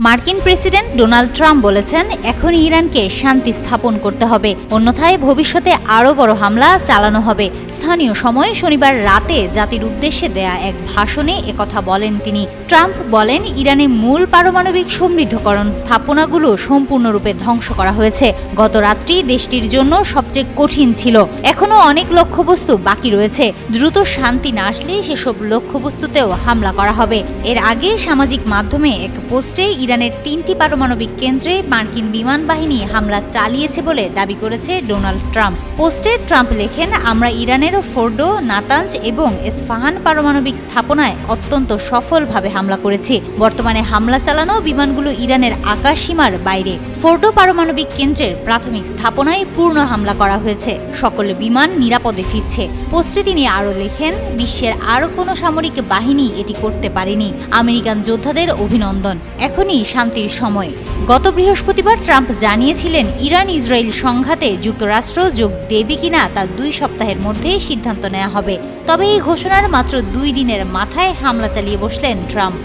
মার্কিন president Donald Trump বলেছেন, এখন ইরানকে শান্তি স্থাপন করতে হবে, অন্যথায় ভবিষ্যতে আরও বড় হামলা চালানো হবে। স্থানীয় সময় শনিবার রাতে জাতির উদ্দেশ্যে দেয়া এক ভাষণে একথা বলেন তিনি। ট্রাম্প বলেন, ইরানে মূল পারমাণবিক সমৃদ্ধকরণ স্থাপনাগুলো সম্পূর্ণরূপে ধ্বংস করা হয়েছে। গত রাত্রি দেশটির জন্য সবচেয়ে কঠিন ছিল। এখনও অনেক লক্ষ্যবস্তু বাকি রয়েছে। দ্রুত শান্তি না আসলে সেসব লক্ষ্যবস্তুতেও হামলা করা হবে। এর আগে সামাজিক মাধ্যমে এক পোস্টে ইরানের 3টি পারমাণবিক কেন্দ্রে মার্কিন বিমান বাহিনী হামলা চালিয়েছে বলে দাবি করেছে ডোনাল্ড ট্রাম্প। পোস্টে ট্রাম্প লেখেন, আমরা ইরানেরও ফোর্ডো, নাতাঞ্জ এবং এসফাহান পারমাণবিক স্থাপনায় অত্যন্ত সফলভাবে হামলা করেছি। বর্তমানে হামলা চালানো বিমানগুলো ইরানের আকাশ সীমার বাইরে। ফোর্ডো পারমাণবিক কেন্দ্রের প্রাথমিক স্থাপনায় পূর্ণ হামলা করা হয়েছে। সকল বিমান নিরাপদে ফিরছে। পোস্টে তিনি আরও লেখেন, বিশ্বের আরও কোনো সামরিক বাহিনী এটি করতে পারেনি। আমেরিকান যোদ্ধাদের অভিনন্দন। এখনই শান্তির সময়। গত বৃহস্পতিবার ট্রাম্প জানিয়েছিলেন, ইরান ইসরায়েল সংঘাতে যুক্তরাষ্ট্র যোগ দেবে কিনা তা 2 সপ্তাহের মধ্যে সিদ্ধান্ত নেওয়া হবে। তবে এই ঘোষণার মাত্র 2 দিনের মাথায় হামলা চালিয়ে বসলেন ট্রাম্প।